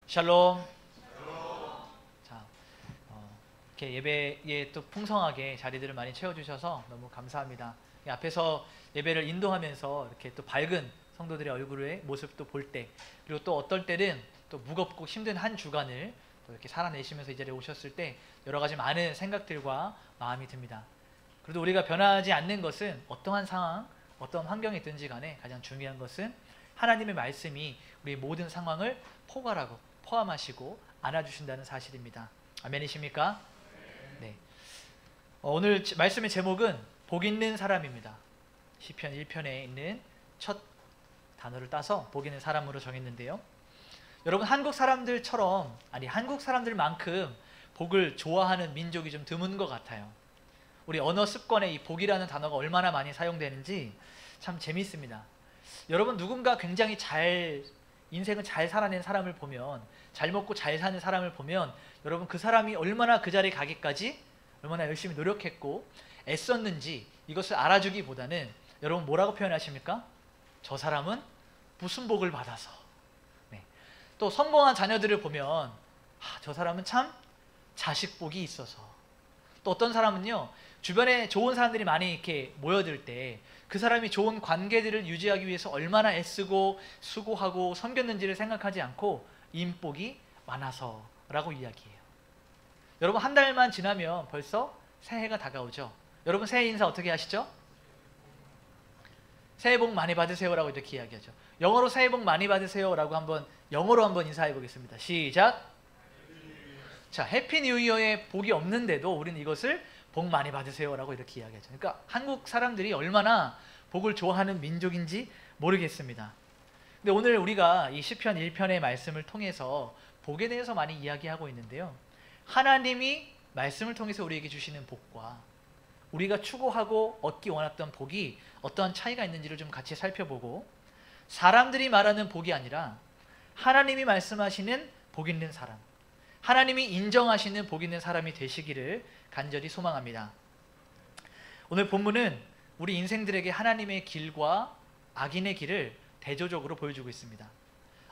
샬롬. 자, 이렇게 예배에 또 풍성하게 자리들을 많이 채워주셔서 너무 감사합니다. 앞에서 예배를 인도하면서 이렇게 또 밝은 성도들의 얼굴의 모습도 볼 때, 그리고 또 어떨 때는 또 무겁고 힘든 한 주간을 또 이렇게 살아내시면서 이 자리에 오셨을 때 여러 가지 많은 생각들과 마음이 듭니다. 그래도 우리가 변하지 않는 것은 어떠한 상황, 어떤 환경이 있든지 간에 가장 중요한 것은 하나님의 말씀이 우리 모든 상황을 포함하시고 안아주신다는 사실입니다. 아멘이십니까? 네. 오늘 말씀의 제목은 복 있는 사람입니다. 시편 1편에 있는 첫 단어를 따서 복 있는 사람으로 정했는데요. 여러분, 한국 사람들만큼 복을 좋아하는 민족이 좀 드문 것 같아요. 우리 언어 습관에 이 복이라는 단어가 얼마나 많이 사용되는지 참 재미있습니다. 여러분, 누군가 굉장히 인생을 잘 살아낸 사람을 보면, 잘 먹고 잘 사는 사람을 보면, 여러분, 그 사람이 얼마나 그 자리에 가기까지 얼마나 열심히 노력했고 애썼는지 이것을 알아주기보다는 여러분 뭐라고 표현하십니까? 저 사람은 무슨 복을 받아서. 네. 또 성공한 자녀들을 보면 저 사람은 참 자식 복이 있어서. 또 어떤 사람은요, 주변에 좋은 사람들이 많이 이렇게 모여들 때 그 사람이 좋은 관계들을 유지하기 위해서 얼마나 애쓰고 수고하고 섬겼는지를 생각하지 않고 인복이 많아서라고 이야기해요. 여러분, 한 달만 지나면 벌써 새해가 다가오죠. 여러분, 새해 인사 어떻게 하시죠? 새해 복 많이 받으세요라고 이렇게 이야기하죠. 영어로 새해 복 많이 받으세요라고 영어로 한번 인사해 보겠습니다. 시작. 자, 해피 뉴 이어에 복이 없는데도 우리는 이것을 복 많이 받으세요라고 이렇게 이야기하죠. 그러니까 한국 사람들이 얼마나 복을 좋아하는 민족인지 모르겠습니다. 근데 오늘 우리가 이 시편 1편의 말씀을 통해서 복에 대해서 많이 이야기하고 있는데요. 하나님이 말씀을 통해서 우리에게 주시는 복과 우리가 추구하고 얻기 원했던 복이 어떠한 차이가 있는지를 좀 같이 살펴보고, 사람들이 말하는 복이 아니라 하나님이 말씀하시는 복 있는 사람, 하나님이 인정하시는 복 있는 사람이 되시기를 간절히 소망합니다. 오늘 본문은 우리 인생들에게 하나님의 길과 악인의 길을 대조적으로 보여주고 있습니다.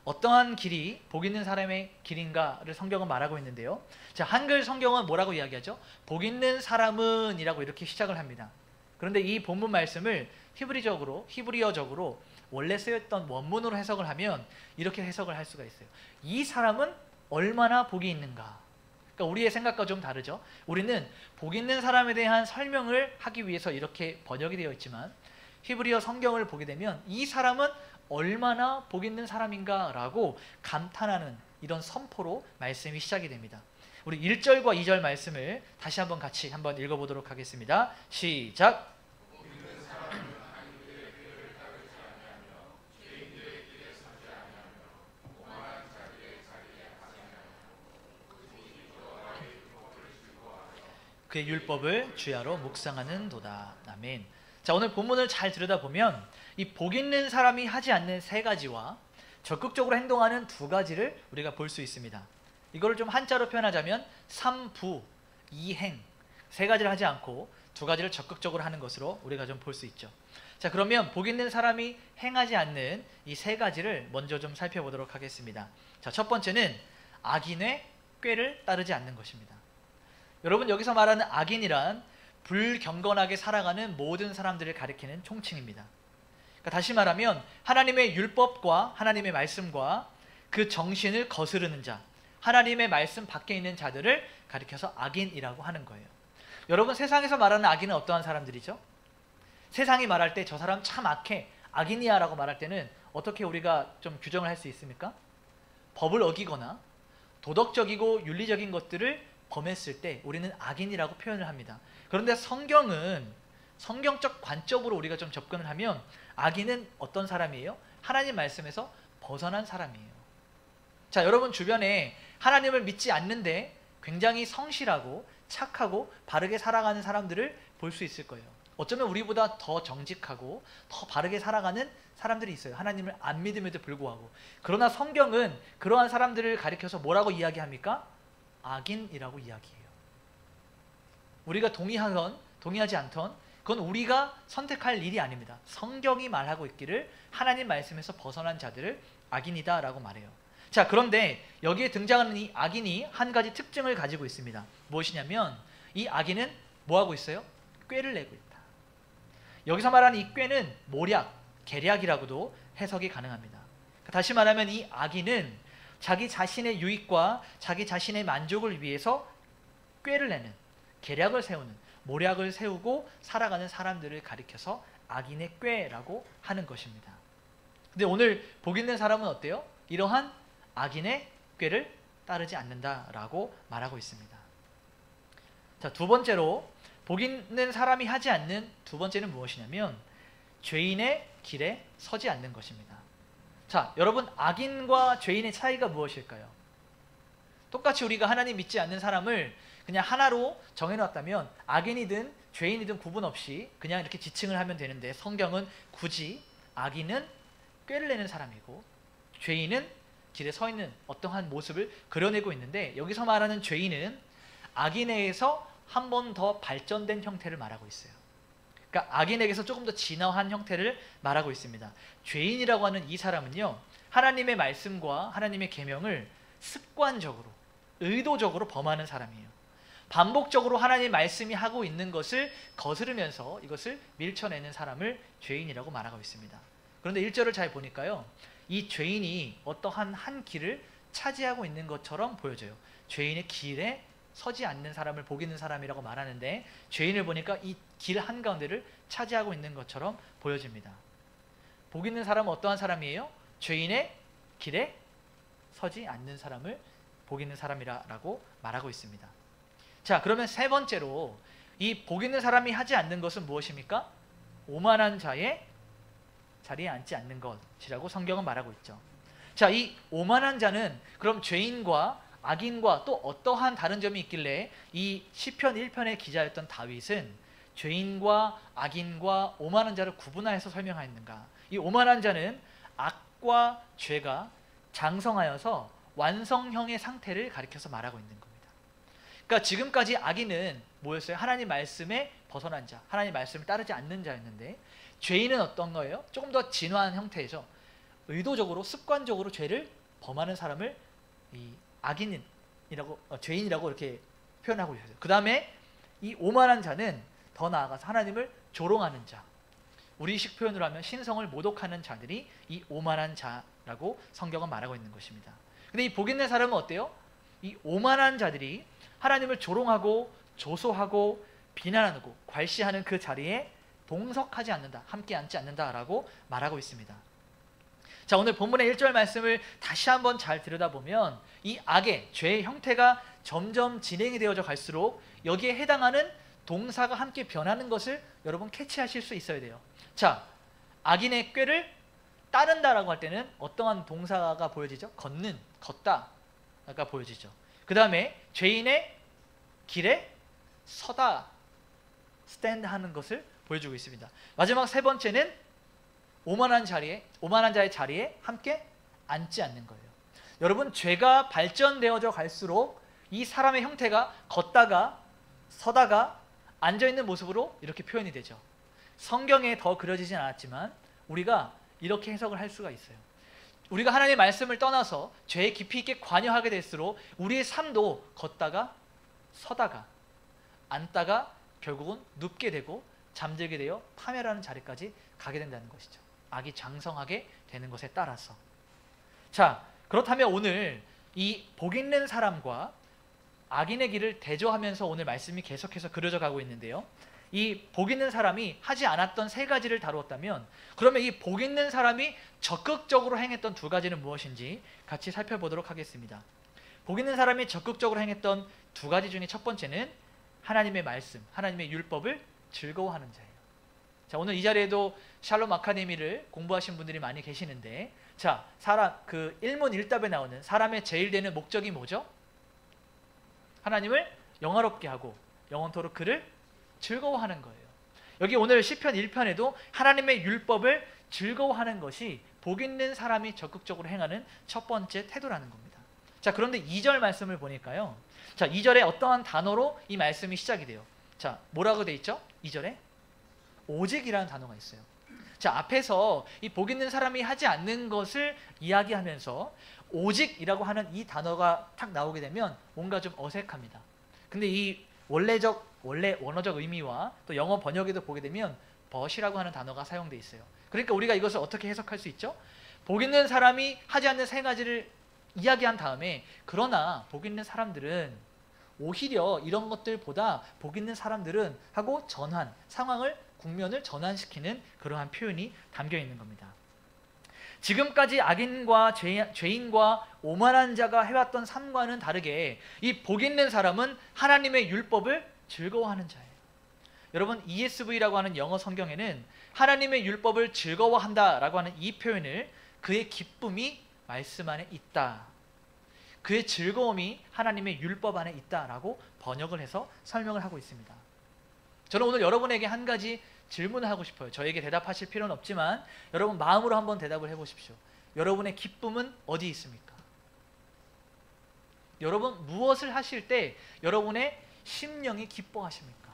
어떠한 길이 복 있는 사람의 길인가를 성경은 말하고 있는데요. 자, 한글 성경은 뭐라고 이야기하죠? 복 있는 사람은 이라고 이렇게 시작을 합니다. 그런데 이 본문 말씀을 히브리어적으로 원래 쓰였던 원문으로 해석을 하면 이렇게 해석을 할 수가 있어요. 이 사람은 얼마나 복이 있는가. 그러니까 우리의 생각과 좀 다르죠. 우리는 복 있는 사람에 대한 설명을 하기 위해서 이렇게 번역이 되어 있지만, 히브리어 성경을 보게 되면 이 사람은 얼마나 복 있는 사람인가 라고 감탄하는 이런 선포로 말씀이 시작이 됩니다. 우리 1절과 2절 말씀을 다시 같이 읽어보도록 하겠습니다. 시작. 그의 율법을 주야로 묵상하는 도다. 아멘. 자, 오늘 본문을 잘 들여다보면 이 복 있는 사람이 하지 않는 세 가지와 적극적으로 행동하는 두 가지를 우리가 볼 수 있습니다. 이거를 좀 한자로 표현하자면 삼부, 이행, 세 가지를 하지 않고 두 가지를 적극적으로 하는 것으로 우리가 좀 볼 수 있죠. 자, 그러면 복 있는 사람이 행하지 않는 이 세 가지를 먼저 좀 살펴보도록 하겠습니다. 자, 첫 번째는 악인의 꾀를 따르지 않는 것입니다. 여러분, 여기서 말하는 악인이란 불경건하게 살아가는 모든 사람들을 가리키는 총칭입니다. 그러니까 다시 말하면 하나님의 율법과 하나님의 말씀과 그 정신을 거스르는 자, 하나님의 말씀 밖에 있는 자들을 가리켜서 악인이라고 하는 거예요. 여러분, 세상에서 말하는 악인은 어떠한 사람들이죠? 세상이 말할 때 저 사람 참 악해, 악인이야 라고 말할 때는 어떻게 우리가 좀 규정을 할 수 있습니까? 법을 어기거나 도덕적이고 윤리적인 것들을 범했을 때 우리는 악인이라고 표현을 합니다. 그런데 성경적 관점으로 우리가 좀 접근을 하면 악인은 어떤 사람이에요? 하나님 말씀에서 벗어난 사람이에요. 자, 여러분 주변에 하나님을 믿지 않는데 굉장히 성실하고 착하고 바르게 살아가는 사람들을 볼 수 있을 거예요. 어쩌면 우리보다 더 정직하고 더 바르게 살아가는 사람들이 있어요. 하나님을 안 믿음에도 불구하고. 그러나 성경은 그러한 사람들을 가리켜서 뭐라고 이야기합니까? 악인이라고 이야기해요. 우리가 동의하지 않던 그건 우리가 선택할 일이 아닙니다. 성경이 말하고 있기를 하나님 말씀에서 벗어난 자들을 악인이다 라고 말해요. 자, 그런데 여기에 등장하는 이 악인이 한 가지 특징을 가지고 있습니다. 무엇이냐면 이 악인은 뭐하고 있어요? 꾀를 내고 있다. 여기서 말하는 이 꾀는 모략, 계략이라고도 해석이 가능합니다. 다시 말하면 이 악인은 자기 자신의 유익과 자기 자신의 만족을 위해서 꾀를 내는, 계략을 세우는, 모략을 세우고 살아가는 사람들을 가리켜서 악인의 꾀라고 하는 것입니다. 근데 오늘 복 있는 사람은 어때요? 이러한 악인의 꾀를 따르지 않는다라고 말하고 있습니다. 자, 두 번째로 복 있는 사람이 하지 않는 두 번째는 무엇이냐면 죄인의 길에 서지 않는 것입니다. 자, 여러분, 악인과 죄인의 차이가 무엇일까요? 똑같이 우리가 하나님 믿지 않는 사람을 그냥 하나로 정해놨다면 악인이든 죄인이든 구분 없이 그냥 이렇게 지칭을 하면 되는데, 성경은 굳이 악인은 꾀를 내는 사람이고 죄인은 길에 서 있는 어떠한 모습을 그려내고 있는데, 여기서 말하는 죄인은 악인에게서 한 번 더 발전된 형태를 말하고 있어요. 그러니까 악인에게서 조금 더 진화한 형태를 말하고 있습니다. 죄인이라고 하는 이 사람은요, 하나님의 말씀과 하나님의 계명을 습관적으로, 의도적으로 범하는 사람이에요. 반복적으로 하나님 말씀이 하고 있는 것을 거스르면서 이것을 밀쳐내는 사람을 죄인이라고 말하고 있습니다. 그런데 1절을 잘 보니까요, 이 죄인이 어떠한 한 길을 차지하고 있는 것처럼 보여져요. 죄인의 길에 서지 않는 사람을 복 있는 사람이라고 말하는데, 죄인을 보니까 이 길 한가운데를 차지하고 있는 것처럼 보여집니다. 복 있는 사람은 어떠한 사람이에요? 죄인의 길에 서지 않는 사람을 복 있는 사람이라고 말하고 있습니다. 자, 그러면 세 번째로 이 복 있는 사람이 하지 않는 것은 무엇입니까? 오만한 자의 자리에 앉지 않는 것이라고 성경은 말하고 있죠. 자, 이 오만한 자는 그럼 죄인과 악인과 또 어떠한 다른 점이 있길래 이 시편 1편의 기자였던 다윗은 죄인과 악인과 오만한 자를 구분하여서 설명하였는가? 이 오만한 자는 악과 죄가 장성하여서 완성형의 상태를 가리켜서 말하고 있는 겁니다. 그러니까 지금까지 악인은 뭐였어요? 하나님 말씀에 벗어난 자, 하나님 말씀을 따르지 않는 자였는데, 죄인은 어떤 거예요? 조금 더 진화한 형태죠. 의도적으로, 습관적으로 죄를 범하는 사람을 이 악인이라고, 죄인이라고 이렇게 표현하고 있어요. 그 다음에 이 오만한 자는 더 나아가서 하나님을 조롱하는 자, 우리식 표현으로 하면 신성을 모독하는 자들이 이 오만한 자라고 성경은 말하고 있는 것입니다. 근데 이 복 있는 사람은 어때요? 이 오만한 자들이 하나님을 조롱하고 조소하고 비난하고 괄시하는 그 자리에 동석하지 않는다, 함께 앉지 않는다라고 말하고 있습니다. 자, 오늘 본문의 1절 말씀을 다시 한번 잘 들여다보면 이 악의, 죄의 형태가 점점 진행이 되어져 갈수록 여기에 해당하는 동사가 함께 변하는 것을 여러분 캐치하실 수 있어야 돼요. 자, 악인의 꾀를 따른다라고 할 때는 어떠한 동사가 보여지죠? 걷는, 걷다가 보여지죠. 그 다음에 죄인의 길에 서다, 스탠드 하는 것을 보여주고 있습니다. 마지막 세 번째는 오만한 자의 자리에 함께 앉지 않는 거예요. 여러분, 죄가 발전되어져 갈수록 이 사람의 형태가 걷다가 서다가 앉아있는 모습으로 이렇게 표현이 되죠. 성경에 더 그려지진 않았지만 우리가 이렇게 해석을 할 수가 있어요. 우리가 하나님의 말씀을 떠나서 죄에 깊이 있게 관여하게 될수록 우리의 삶도 걷다가 서다가 앉다가 결국은 눕게 되고 잠들게 되어 파멸하는 자리까지 가게 된다는 것이죠. 악이 장성하게 되는 것에 따라서. 자, 그렇다면 오늘 이 복 있는 사람과 악인의 길을 대조하면서 오늘 말씀이 계속해서 그려져 가고 있는데요, 이 복 있는 사람이 하지 않았던 세 가지를 다루었다면, 그러면 이 복 있는 사람이 적극적으로 행했던 두 가지는 무엇인지 같이 살펴보도록 하겠습니다. 복 있는 사람이 적극적으로 행했던 두 가지 중에 첫 번째는 하나님의 말씀, 하나님의 율법을 즐거워하는 자예요. 자, 오늘 이 자리에도 샬롬 아카데미를 공부하신 분들이 많이 계시는데, 자, 그 일문일답에 나오는 사람의 제일 되는 목적이 뭐죠? 하나님을 영화롭게 하고 영원토록 그를 즐거워하는 거예요. 여기 오늘 시편 1편에도 하나님의 율법을 즐거워하는 것이 복 있는 사람이 적극적으로 행하는 첫 번째 태도라는 겁니다. 자, 그런데 2절 말씀을 보니까요, 자, 2절에 어떠한 단어로 이 말씀이 시작이 돼요. 자, 뭐라고 돼 있죠? 2절에 오직이라는 단어가 있어요. 자, 앞에서 이 복 있는 사람이 하지 않는 것을 이야기하면서 오직이라고 하는 이 단어가 탁 나오게 되면 뭔가 좀 어색합니다. 근데 이 원래 원어적 의미와 또 영어 번역에도 보게 되면 but이라고 하는 단어가 사용되어 있어요. 그러니까 우리가 이것을 어떻게 해석할 수 있죠? 복 있는 사람이 하지 않는 세 가지를 이야기한 다음에 그러나 복 있는 사람들은 오히려 이런 것들보다 복 있는 사람들은 하고 상황을 국면을 전환시키는 그러한 표현이 담겨 있는 겁니다. 지금까지 악인과 죄인과 오만한 자가 해왔던 삶과는 다르게 이 복 있는 사람은 하나님의 율법을 즐거워하는 자예요. 여러분 ESV라고 하는 영어 성경에는 하나님의 율법을 즐거워한다라고 하는 이 표현을 그의 기쁨이 말씀 안에 있다, 그의 즐거움이 하나님의 율법 안에 있다라고 번역을 해서 설명을 하고 있습니다. 저는 오늘 여러분에게 한 가지 질문을 하고 싶어요. 저에게 대답하실 필요는 없지만 여러분 마음으로 한번 대답을 해보십시오. 여러분의 기쁨은 어디 있습니까? 여러분 무엇을 하실 때 여러분의 심령이 기뻐하십니까?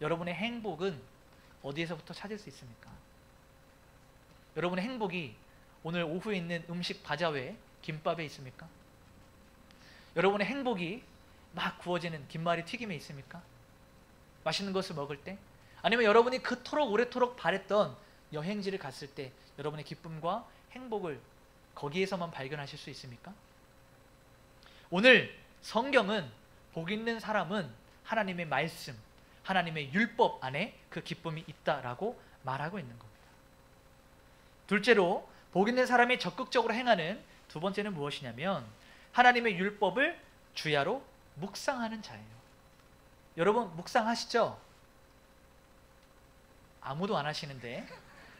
여러분의 행복은 어디에서부터 찾을 수 있습니까? 여러분의 행복이 오늘 오후에 있는 음식 바자회 김밥에 있습니까? 여러분의 행복이 막 구워지는 김말이 튀김에 있습니까? 맛있는 것을 먹을 때? 아니면 여러분이 그토록 오래도록 바랬던 여행지를 갔을 때 여러분의 기쁨과 행복을 거기에서만 발견하실 수 있습니까? 오늘 성경은 복 있는 사람은 하나님의 말씀, 하나님의 율법 안에 그 기쁨이 있다라고 말하고 있는 겁니다. 둘째로 복 있는 사람이 적극적으로 행하는 두 번째는 무엇이냐면 하나님의 율법을 주야로 묵상하는 자예요. 여러분 묵상하시죠? 아무도 안 하시는데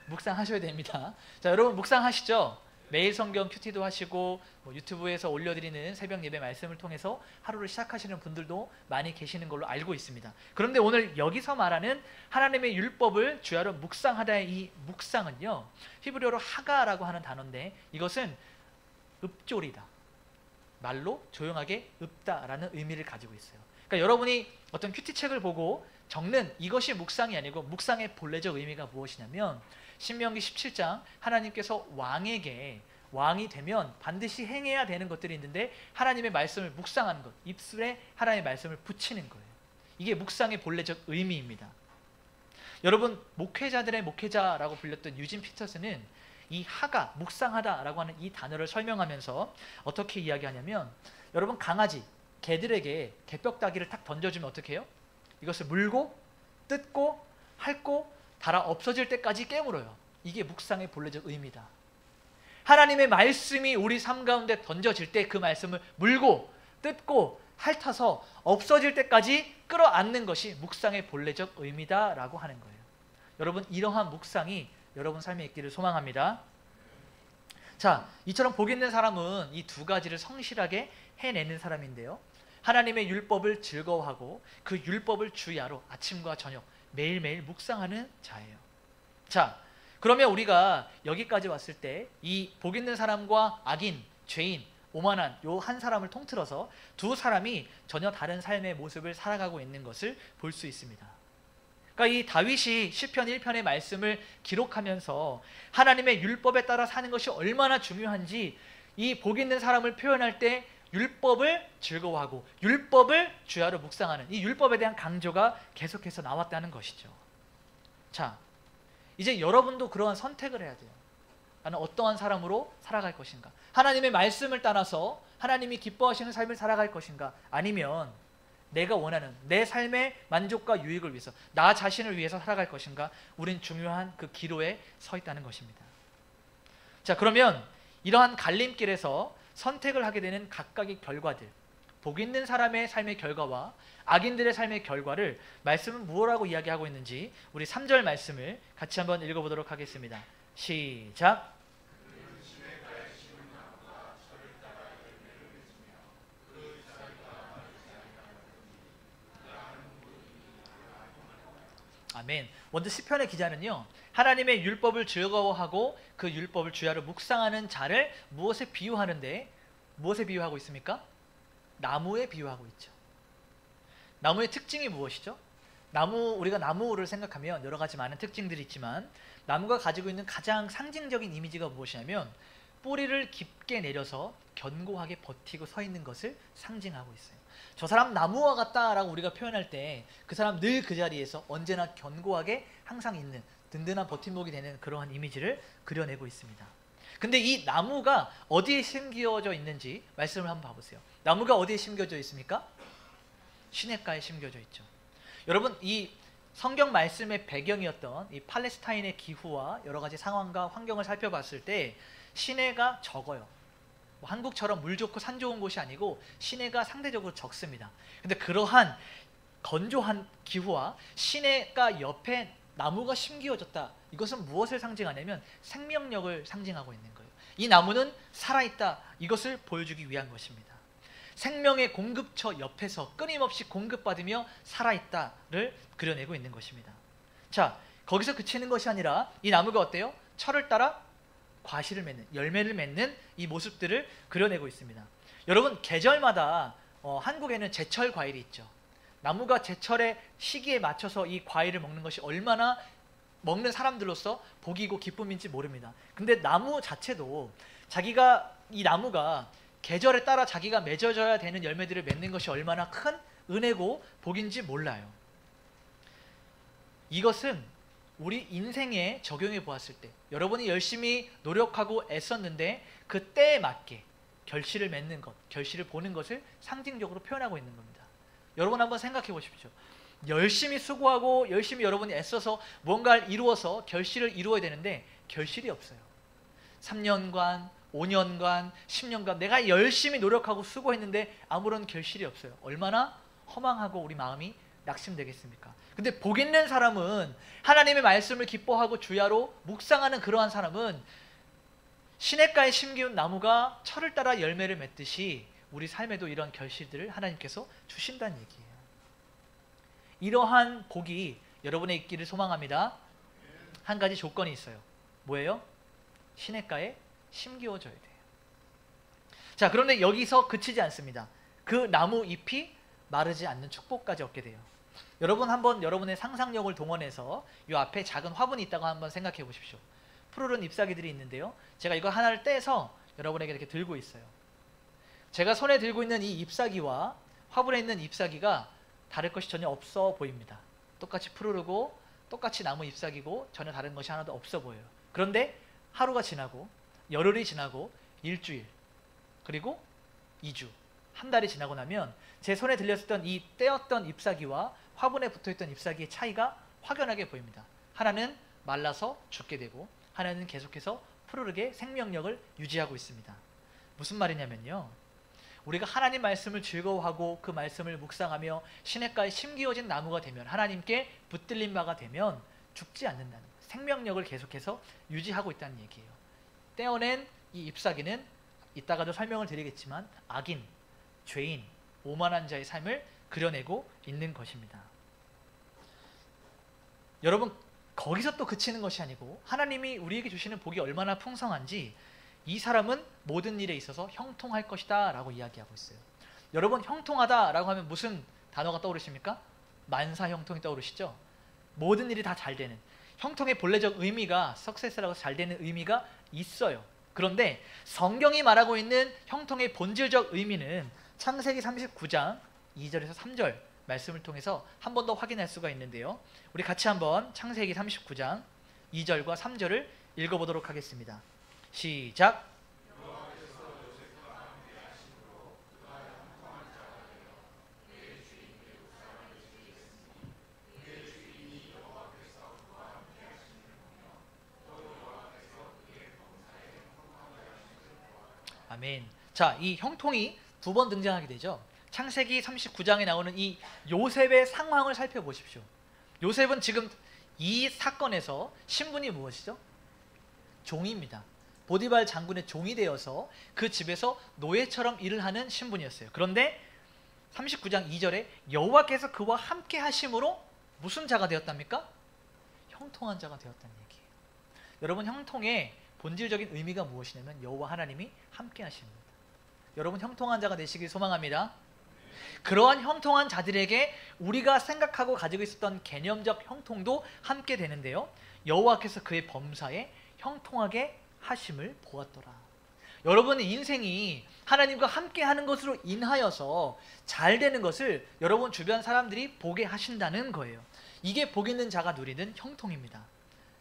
묵상하셔야 됩니다. 자, 여러분 묵상하시죠? 매일 성경 큐티도 하시고 유튜브에서 올려드리는 새벽 예배 말씀을 통해서 하루를 시작하시는 분들도 많이 계시는 걸로 알고 있습니다. 그런데 오늘 여기서 말하는 하나님의 율법을 주야로 묵상하다의 이 묵상은요, 히브리어로 하가라고 하는 단어인데 이것은 읊조리다, 말로 조용하게 읊다라는 의미를 가지고 있어요. 그러니까 여러분이 어떤 큐티책을 보고 적는 이것이 묵상이 아니고 묵상의 본래적 의미가 무엇이냐면 신명기 17장 하나님께서 왕이 되면 반드시 행해야 되는 것들이 있는데 하나님의 말씀을 묵상하는 것, 입술에 하나님의 말씀을 붙이는 거예요. 이게 묵상의 본래적 의미입니다. 여러분 목회자들의 목회자라고 불렸던 유진 피터스는 이 하가, 묵상하다라고 하는 이 단어를 설명하면서 어떻게 이야기하냐면 여러분 강아지, 개들에게 개벽다귀를 탁 던져주면 어떻게 해요? 이것을 물고 뜯고 핥고 달아 없어질 때까지 깨물어요. 이게 묵상의 본래적 의미다. 하나님의 말씀이 우리 삶 가운데 던져질 때 그 말씀을 물고 뜯고 핥아서 없어질 때까지 끌어안는 것이 묵상의 본래적 의미다라고 하는 거예요. 여러분 이러한 묵상이 여러분 삶에 있기를 소망합니다. 자, 이처럼 복 있는 사람은 이 두 가지를 성실하게 해내는 사람인데요, 하나님의 율법을 즐거워하고 그 율법을 주야로 아침과 저녁 매일매일 묵상하는 자예요. 자, 그러면 우리가 여기까지 왔을 때 이 복 있는 사람과 악인, 죄인, 오만한 요 한 사람을 통틀어서 두 사람이 전혀 다른 삶의 모습을 살아가고 있는 것을 볼 수 있습니다. 그러니까 이 다윗이 시편 1편의 말씀을 기록하면서 하나님의 율법에 따라 사는 것이 얼마나 중요한지 이 복 있는 사람을 표현할 때 율법을 즐거워하고 율법을 주야로 묵상하는 이 율법에 대한 강조가 계속해서 나왔다는 것이죠. 자, 이제 여러분도 그러한 선택을 해야 돼요. 나는 어떠한 사람으로 살아갈 것인가? 하나님의 말씀을 따라서 하나님이 기뻐하시는 삶을 살아갈 것인가? 아니면 내가 원하는 내 삶의 만족과 유익을 위해서 나 자신을 위해서 살아갈 것인가? 우린 중요한 그 기로에 서 있다는 것입니다. 자, 그러면 이러한 갈림길에서 선택을 하게 되는 각각의 결과들, 복 있는 사람의 삶의 결과와 악인들의 삶의 결과를 말씀은 무엇라고 이야기하고 있는지 우리 3절 말씀을 같이 한번 읽어보도록 하겠습니다. 시작. 아멘. 먼저 시편의 기자는요, 하나님의 율법을 즐거워하고 그 율법을 주야로 묵상하는 자를 무엇에 비유하는데 무엇에 비유하고 있습니까? 나무에 비유하고 있죠. 나무의 특징이 무엇이죠? 우리가 나무를 생각하면 여러 가지 많은 특징들이 있지만 나무가 가지고 있는 가장 상징적인 이미지가 무엇이냐면 뿌리를 깊게 내려서 견고하게 버티고 서 있는 것을 상징하고 있어요. 저 사람 나무와 같다라고 우리가 표현할 때 그 사람 늘 그 자리에서 언제나 견고하게 항상 있는 든든한 버팀목이 되는 그러한 이미지를 그려내고 있습니다. 근데 이 나무가 어디에 심겨져 있는지 말씀을 한번 봐보세요. 나무가 어디에 심겨져 있습니까? 시냇가에 심겨져 있죠. 여러분, 이 성경 말씀의 배경이었던 이 팔레스타인의 기후와 여러 가지 상황과 환경을 살펴봤을 때 시내가 적어요. 뭐 한국처럼 물 좋고 산 좋은 곳이 아니고 시내가 상대적으로 적습니다. 근데 그러한 건조한 기후와 시내가 옆에 나무가 심기어졌다. 이것은 무엇을 상징하냐면 생명력을 상징하고 있는 거예요. 이 나무는 살아있다. 이것을 보여주기 위한 것입니다. 생명의 공급처 옆에서 끊임없이 공급받으며 살아있다를 그려내고 있는 것입니다. 자, 거기서 그치는 것이 아니라 이 나무가 어때요? 철을 따라 과실을 맺는, 열매를 맺는 이 모습들을 그려내고 있습니다. 여러분, 계절마다 한국에는 제철 과일이 있죠. 나무가 제철의 시기에 맞춰서 이 과일을 먹는 것이 얼마나 먹는 사람들로서 복이고 기쁨인지 모릅니다. 근데 나무 자체도 이 나무가 계절에 따라 자기가 맺어져야 되는 열매들을 맺는 것이 얼마나 큰 은혜고 복인지 몰라요. 이것은 우리 인생에 적용해 보았을 때 여러분이 열심히 노력하고 애썼는데 그 때에 맞게 결실을 맺는 것, 결실을 보는 것을 상징적으로 표현하고 있는 겁니다. 여러분 한번 생각해 보십시오. 열심히 수고하고 열심히 여러분이 애써서 뭔가를 이루어서 결실을 이루어야 되는데 결실이 없어요. 3년간, 5년간, 10년간 내가 열심히 노력하고 수고했는데 아무런 결실이 없어요. 얼마나 허망하고 우리 마음이 낙심되겠습니까? 근데 복 있는 사람은, 하나님의 말씀을 기뻐하고 주야로 묵상하는 그러한 사람은 시냇가에 심기운 나무가 철을 따라 열매를 맺듯이 우리 삶에도 이런 결실들을 하나님께서 주신다는 얘기예요. 이러한 복이 여러분의 있기를 소망합니다. 한 가지 조건이 있어요. 뭐예요? 시냇가에 심기워져야 돼요. 자, 그런데 여기서 그치지 않습니다. 그 나무 잎이 마르지 않는 축복까지 얻게 돼요. 여러분 한번 여러분의 상상력을 동원해서 이 앞에 작은 화분이 있다고 한번 생각해 보십시오. 푸르른 잎사귀들이 있는데요. 제가 이거 하나를 떼서 여러분에게 이렇게 들고 있어요. 제가 손에 들고 있는 이 잎사귀와 화분에 있는 잎사귀가 다를 것이 전혀 없어 보입니다. 똑같이 푸르르고 똑같이 나무 잎사귀고 전혀 다른 것이 하나도 없어 보여요. 그런데 하루가 지나고 열흘이 지나고 일주일 그리고 2주, 한 달이 지나고 나면 제 손에 들렸던 이 떼었던 잎사귀와 화분에 붙어있던 잎사귀의 차이가 확연하게 보입니다. 하나는 말라서 죽게 되고 하나는 계속해서 푸르르게 생명력을 유지하고 있습니다. 무슨 말이냐면요, 우리가 하나님 말씀을 즐거워하고 그 말씀을 묵상하며 시냇가에 심기어진 나무가 되면, 하나님께 붙들린 바가 되면 죽지 않는다는 거예요. 생명력을 계속해서 유지하고 있다는 얘기예요. 떼어낸 이 잎사귀는 이따가도 설명을 드리겠지만 악인, 죄인, 오만한 자의 삶을 그려내고 있는 것입니다. 여러분, 거기서 또 그치는 것이 아니고 하나님이 우리에게 주시는 복이 얼마나 풍성한지 이 사람은 모든 일에 있어서 형통할 것이다 라고 이야기하고 있어요. 여러분, 형통하다 라고 하면 무슨 단어가 떠오르십니까? 만사형통이 떠오르시죠? 모든 일이 다 잘 되는, 형통의 본래적 의미가 석세스라고 잘 되는 의미가 있어요. 그런데 성경이 말하고 있는 형통의 본질적 의미는 창세기 39장 2절에서 3절 말씀을 통해서 한 번 더 확인할 수가 있는데요. 우리 같이 한번 창세기 39장 2절과 3절을 읽어보도록 하겠습니다. 시작. 아멘. 자, 이 형통이 두 번 등장하게 되죠. 창세기 39장에 나오는 이 요셉의 상황을 살펴보십시오. 요셉은 지금 이 사건에서 신분이 무엇이죠? 종입니다. 보디발 장군의 종이 되어서 그 집에서 노예처럼 일을 하는 신분이었어요. 그런데 39장 2절에 여호와께서 그와 함께 하심으로 무슨 자가 되었답니까? 형통한 자가 되었다는 얘기예요. 여러분, 형통의 본질적인 의미가 무엇이냐면 여호와 하나님이 함께 하십니다. 여러분, 형통한 자가 되시길 소망합니다. 그러한 형통한 자들에게 우리가 생각하고 가지고 있었던 개념적 형통도 함께 되는데요. 여호와께서 그의 범사에 형통하게 하심을 보았더라. 여러분의 인생이 하나님과 함께 하는 것으로 인하여서 잘 되는 것을 여러분 주변 사람들이 보게 하신다는 거예요. 이게 복 있는 자가 누리는 형통입니다.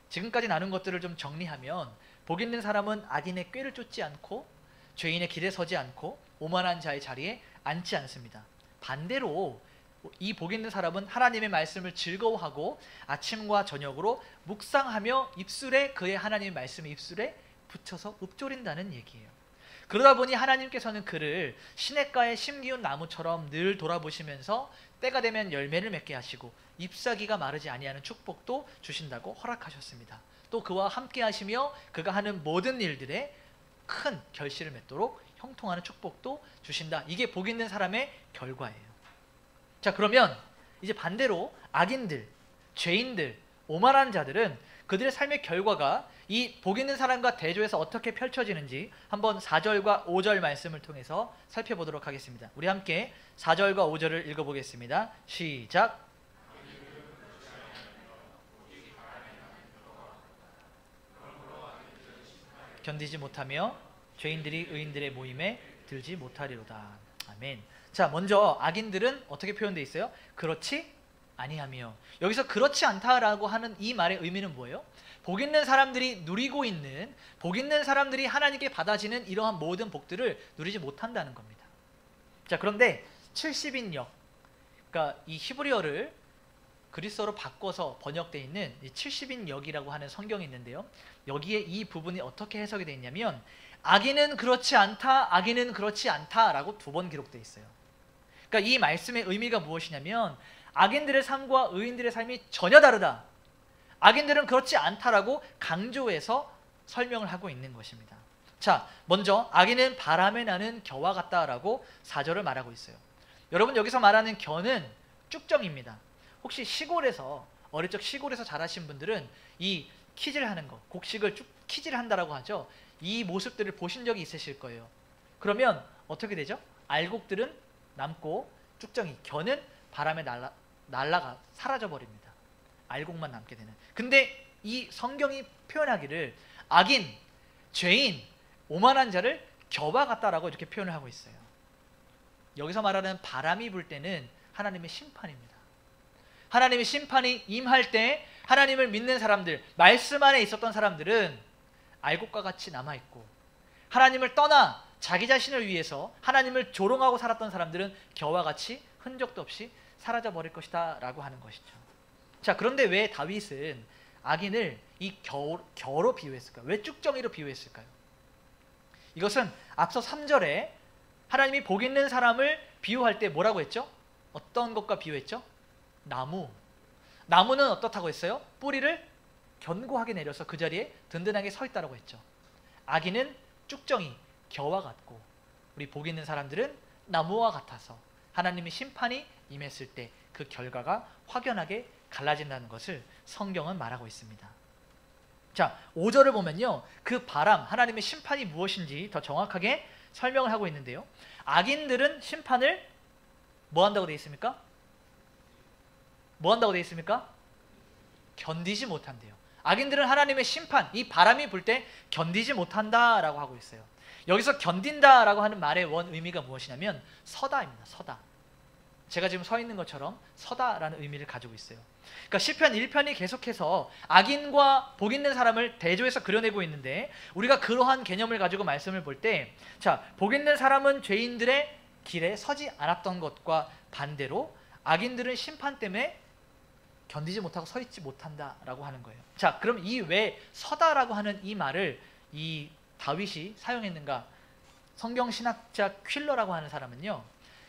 지금까지 나눈 것들을 좀 정리하면, 복 있는 사람은 악인의 꾀를 쫓지 않고 죄인의 길에 서지 않고 오만한 자의 자리에 앉지 않습니다. 반대로 이 복 있는 사람은 하나님의 말씀을 즐거워하고 아침과 저녁으로 묵상하며 입술에 그의 하나님의 말씀의 입술에 붙여서 읊조린다는 얘기예요. 그러다 보니 하나님께서는 그를 시냇가에 심기운 나무처럼 늘 돌아보시면서 때가 되면 열매를 맺게 하시고 잎사귀가 마르지 아니하는 축복도 주신다고 허락하셨습니다. 또 그와 함께 하시며 그가 하는 모든 일들에 큰 결실을 맺도록 형통하는 축복도 주신다. 이게 복 있는 사람의 결과예요. 자, 그러면 이제 반대로 악인들, 죄인들, 오만한 자들은 그들의 삶의 결과가 이 복 있는 사람과 대조해서 어떻게 펼쳐지는지 한번 4절과 5절 말씀을 통해서 살펴보도록 하겠습니다. 우리 함께 4절과 5절을 읽어보겠습니다. 시작. 견디지 못하며 죄인들이 의인들의 모임에 들지 못하리로다. 아멘. 자, 먼저 악인들은 어떻게 표현되어 있어요? 그렇지 아니하며. 여기서 그렇지 않다라고 하는 이 말의 의미는 뭐예요? 복 있는 사람들이 누리고 있는, 복 있는 사람들이 하나님께 받아지는 이러한 모든 복들을 누리지 못한다는 겁니다. 자, 그런데 70인역, 그러니까 이 히브리어를 그리스어로 바꿔서 번역되어 있는 70인역이라고 하는 성경이 있는데요, 여기에 이 부분이 어떻게 해석이 되어 있냐면 악인은 그렇지 않다, 악인은 그렇지 않다라고 2번 기록되어 있어요. 그러니까 이 말씀의 의미가 무엇이냐면 악인들의 삶과 의인들의 삶이 전혀 다르다, 악인들은 그렇지 않다라고 강조해서 설명을 하고 있는 것입니다. 자, 먼저 악인은 바람에 나는 겨와 같다라고 4절을 말하고 있어요. 여러분, 여기서 말하는 겨는 쭉정입니다. 혹시 시골에서, 어릴 적 시골에서 자라신 분들은 이 키질 하는 거, 곡식을 쭉 키질 한다라고 하죠. 이 모습들을 보신 적이 있으실 거예요. 그러면 어떻게 되죠? 알곡들은 남고 쭉정이, 겨는 바람에 날아가 사라져 버립니다. 알곡만 남게 되는. 근데 이 성경이 표현하기를 악인, 죄인, 오만한 자를 겨와 같다라고 이렇게 표현을 하고 있어요. 여기서 말하는 바람이 불 때는 하나님의 심판입니다. 하나님의 심판이 임할 때 하나님을 믿는 사람들, 말씀 안에 있었던 사람들은 알곡과 같이 남아있고, 하나님을 떠나 자기 자신을 위해서 하나님을 조롱하고 살았던 사람들은 겨와 같이 흔적도 없이 사라져 버릴 것이다 라고 하는 것이죠. 자, 그런데 왜 다윗은 악인을 이 겨로 비유했을까요? 왜 쭉정이로 비유했을까요? 이것은 앞서 3절에 하나님이 복 있는 사람을 비유할 때 뭐라고 했죠? 어떤 것과 비유했죠? 나무. 나무는 어떻다고 했어요? 뿌리를 견고하게 내려서 그 자리에 든든하게 서 있다고 했죠. 악인은 쭉정이, 겨와 같고, 우리 복 있는 사람들은 나무와 같아서 하나님의 심판이 임했을 때 그 결과가 확연하게 갈라진다는 것을 성경은 말하고 있습니다. 자, 5절을 보면요, 그 바람, 하나님의 심판이 무엇인지 더 정확하게 설명을 하고 있는데요, 악인들은 심판을 뭐 한다고 되어 있습니까? 뭐 한다고 되어 있습니까? 견디지 못한대요. 악인들은 하나님의 심판, 이 바람이 불 때 견디지 못한다라고 하고 있어요. 여기서 견딘다라고 하는 말의 원 의미가 무엇이냐면 서다입니다. 서다. 제가 지금 서 있는 것처럼 서다라는 의미를 가지고 있어요. 그러니까 시편 1편이 계속해서 악인과 복 있는 사람을 대조해서 그려내고 있는데, 우리가 그러한 개념을 가지고 말씀을 볼 때, 자, 복 있는 사람은 죄인들의 길에 서지 않았던 것과 반대로 악인들은 심판 때문에 견디지 못하고 서 있지 못한다라고 하는 거예요. 자, 그럼 이 왜 서다라고 하는 이 말을 이 다윗이 사용했는가? 성경 신학자 퀼러라고 하는 사람은요,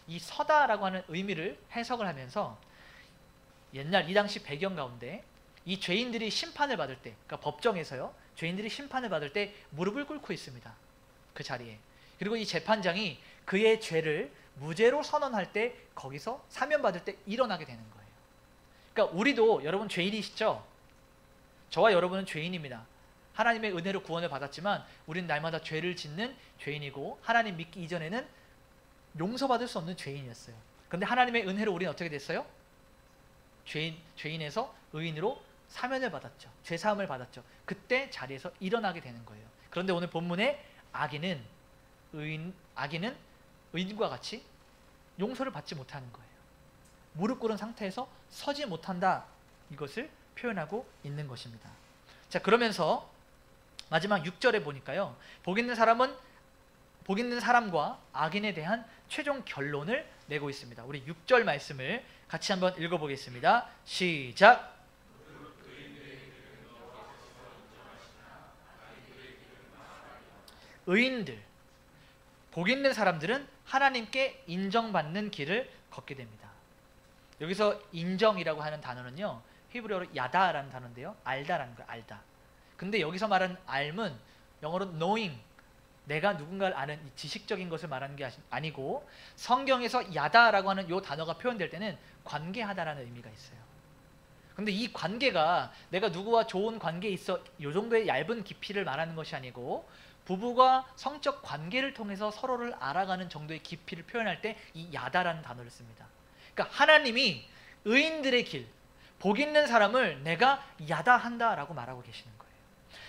이 서다라고 하는 의미를 해석을 하면서 옛날 이 당시 배경 가운데 이 죄인들이 심판을 받을 때, 그러니까 법정에서요, 죄인들이 심판을 받을 때 무릎을 꿇고 있습니다. 그 자리에. 그리고 이 재판장이 그의 죄를 무죄로 선언할 때 거기서 사면받을 때 일어나게 되는 거예요. 그러니까 우리도, 여러분 죄인이시죠? 저와 여러분은 죄인입니다. 하나님의 은혜로 구원을 받았지만 우리는 날마다 죄를 짓는 죄인이고, 하나님 믿기 이전에는 용서받을 수 없는 죄인이었어요. 그런데 하나님의 은혜로 우리는 어떻게 됐어요? 죄인에서 의인으로 사면을 받았죠. 죄사함을 받았죠. 그때 자리에서 일어나게 되는 거예요. 그런데 오늘 본문의 악인은 악인은 의인과 같이 용서를 받지 못하는 거예요. 무릎 꿇은 상태에서 서지 못한다. 이것을 표현하고 있는 것입니다. 자, 그러면서 마지막 6절에 보니까요. 복 있는 사람과 악인에 대한 최종 결론을 내고 있습니다. 우리 6절 말씀을 같이 한번 읽어보겠습니다. 시작! 의인들, 복 있는 사람들은 하나님께 인정받는 길을 걷게 됩니다. 여기서 인정이라고 하는 단어는요, 히브리어로 야다라는 단어인데요, 알다라는 거예요. 알다. 근데 여기서 말하는 알은 영어로 knowing, 내가 누군가를 아는 이 지식적인 것을 말하는 게 아니고, 성경에서 야다라고 하는 이 단어가 표현될 때는 관계하다라는 의미가 있어요. 근데 이 관계가 내가 누구와 좋은 관계에 있어 이 정도의 얇은 깊이를 말하는 것이 아니고, 부부가 성적 관계를 통해서 서로를 알아가는 정도의 깊이를 표현할 때 이 야다라는 단어를 씁니다. 그러니까 하나님이 의인들의 길, 복 있는 사람을 내가 야다한다라고 말하고 계시는 거예요.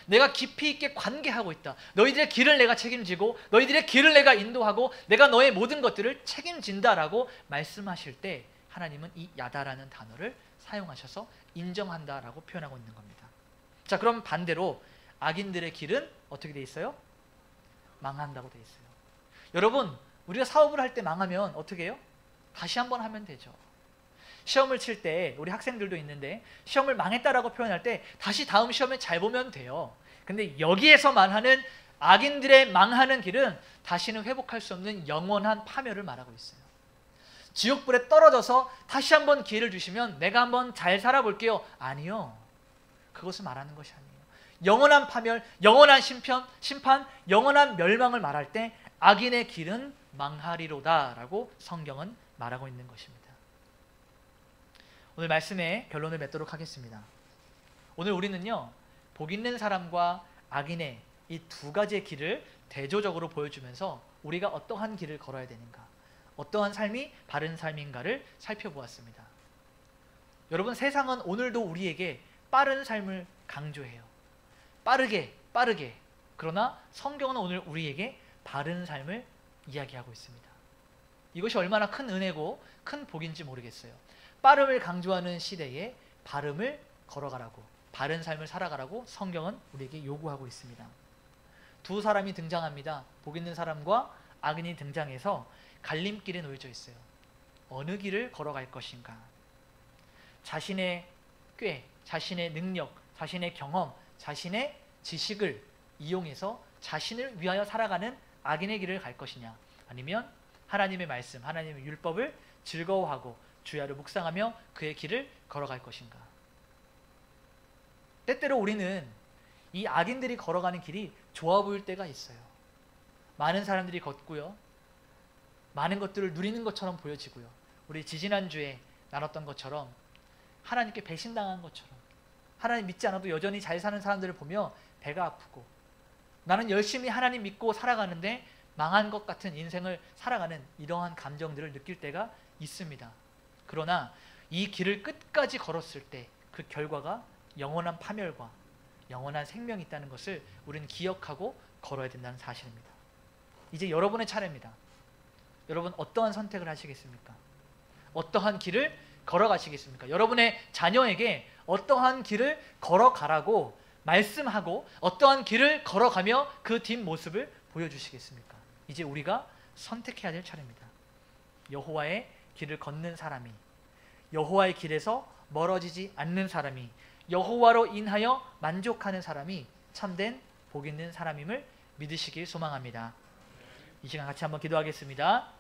내가 깊이 있게 관계하고 있다. 너희들의 길을 내가 책임지고 너희들의 길을 내가 인도하고 내가 너의 모든 것들을 책임진다라고 말씀하실 때 하나님은 이 야다라는 단어를 사용하셔서 인정한다라고 표현하고 있는 겁니다. 자, 그럼 반대로 악인들의 길은 어떻게 돼 있어요? 망한다고 돼 있어요. 여러분, 우리가 사업을 할 때 망하면 어떻게 해요? 다시 한번 하면 되죠. 시험을 칠 때 우리 학생들도 있는데 시험을 망했다라고 표현할 때 다시 다음 시험에 잘 보면 돼요. 근데 여기에서 말하는 악인들의 망하는 길은 다시는 회복할 수 없는 영원한 파멸을 말하고 있어요. 지옥불에 떨어져서 다시 한번 기회를 주시면 내가 한번 잘 살아볼게요. 아니요. 그것을 말하는 것이 아니에요. 영원한 파멸, 영원한 심판, 영원한 멸망을 말할 때 악인의 길은 망하리로다 라고 성경은 말하고 있는 것입니다. 오늘 말씀의 결론을 맺도록 하겠습니다. 오늘 우리는요, 복 있는 사람과 악인의 이 두 가지의 길을 대조적으로 보여주면서 우리가 어떠한 길을 걸어야 되는가, 어떠한 삶이 바른 삶인가를 살펴보았습니다. 여러분, 세상은 오늘도 우리에게 빠른 삶을 강조해요. 빠르게. 그러나 성경은 오늘 우리에게 바른 삶을 이야기하고 있습니다. 이것이 얼마나 큰 은혜고 큰 복인지 모르겠어요. 빠름을 강조하는 시대에 바름을 걸어가라고, 바른 삶을 살아가라고 성경은 우리에게 요구하고 있습니다. 두 사람이 등장합니다. 복 있는 사람과 악인이 등장해서 갈림길에 놓여져 있어요. 어느 길을 걸어갈 것인가? 자신의 꾀, 자신의 능력, 자신의 경험, 자신의 지식을 이용해서 자신을 위하여 살아가는 악인의 길을 갈 것이냐, 아니면 하나님의 말씀, 하나님의 율법을 즐거워하고 주야를 묵상하며 그의 길을 걸어갈 것인가? 때때로 우리는 이 악인들이 걸어가는 길이 좋아 보일 때가 있어요. 많은 사람들이 걷고요, 많은 것들을 누리는 것처럼 보여지고요, 우리 지지난주에 나눴던 것처럼 하나님께 배신당한 것처럼, 하나님 믿지 않아도 여전히 잘 사는 사람들을 보며 배가 아프고, 나는 열심히 하나님 믿고 살아가는데 망한 것 같은 인생을 살아가는 이러한 감정들을 느낄 때가 있습니다. 그러나 이 길을 끝까지 걸었을 때 그 결과가 영원한 파멸과 영원한 생명이 있다는 것을 우리는 기억하고 걸어야 된다는 사실입니다. 이제 여러분의 차례입니다. 여러분, 어떠한 선택을 하시겠습니까? 어떠한 길을 걸어가시겠습니까? 여러분의 자녀에게 어떠한 길을 걸어가라고 말씀하고 어떠한 길을 걸어가며 그 뒷모습을 보여주시겠습니까? 이제 우리가 선택해야 될 차례입니다. 여호와의 길을 걷는 사람이, 여호와의 길에서 멀어지지 않는 사람이, 여호와로 인하여 만족하는 사람이 참된 복 있는 사람임을 믿으시길 소망합니다. 이 시간 같이 한번 기도하겠습니다.